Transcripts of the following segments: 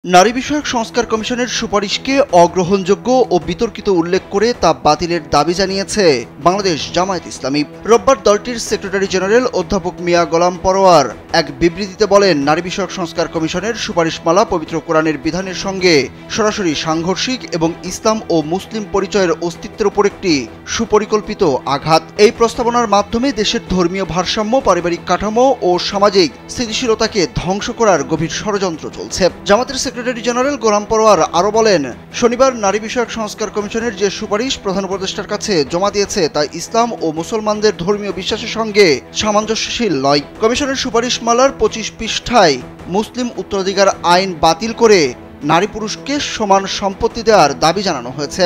নারী বিষয়ক সংস্কার কমিশনের সুপারিশকে অগ্রহণযোগ্য ও বিতর্কিত উল্লেখ করে তা বাতিলের দাবি জানিয়েছে বাংলাদেশ জামায়াত ইসলামী। রোববার দলটির সেক্রেটারি জেনারেল অধ্যাপক মিয়া গোলাম পরোয়ার এক বিবৃতিতে বলেন, নারী বিষয়ক সংস্কার কমিশনের সুপারিশমালা পবিত্র কোরআনের বিধানের সঙ্গে সরাসরি সাংঘর্ষিক এবং ইসলাম ও মুসলিম পরিচয়ের অস্তিত্বের উপর একটি সুপরিকল্পিত আঘাত। এই প্রস্তাবনার মাধ্যমে দেশের ধর্মীয় ভারসাম্য, পারিবারিক কাঠামো ও সামাজিক স্থিতিশীলতাকে ধ্বংস করার গভীর ষড়যন্ত্র চলছে। জামাতের সেক্রেটারি জেনারেল গোলাম পরোয়ার আরও বলেন, শনিবার নারী বিষয়ক সংস্কার কমিশনের যে সুপারিশ প্রধান উপদেষ্টার কাছে জমা দিয়েছে তা ইসলাম ও মুসলমানদের ধর্মীয় বিশ্বাসের সঙ্গে সামঞ্জস্যশীল নয়। কমিশনের সুপারিশমালার 25 পৃষ্ঠায় মুসলিম উত্তরাধিকার আইন বাতিল করে নারী পুরুষকে সমান সম্পত্তি দেওয়ার দাবি জানানো হয়েছে।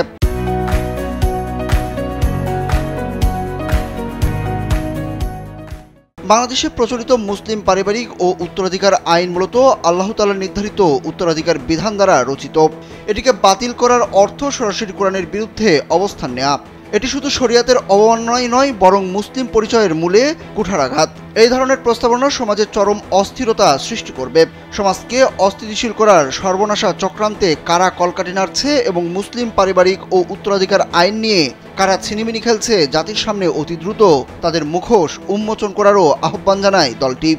বাংলাদেশে প্রচলিত মুসলিম পারিবারিক ও উত্তরাধিকার আইন মূলত আল্লাহ তাআলার নির্ধারিত উত্তরাধিকার বিধান দ্বারা রচিত। এটিকে বাতিল করার অর্থ সরাসরি কোরআনের বিরুদ্ধে অবস্থান নেওয়া। এটি শুধু শরিয়াতের অবমাননাই নয়, বরং মুসলিম পরিচয়ের মূলে কুঠারাঘাত। এই ধরনের প্রস্তাবনা সমাজে চরম অস্থিরতা সৃষ্টি করবে। সমাজকে অস্থিতিশীল করার সর্বনাশা চক্রান্তে কারা কলকাঠি নাড়ছে এবং মুসলিম পারিবারিক ও উত্তরাধিকার আইন নিয়ে কারা ছিনিমিনি খেলছে, জাতির সামনে অতি দ্রুত তাদের মুখোশ উন্মোচন করারও আহ্বান জানায় দলটি।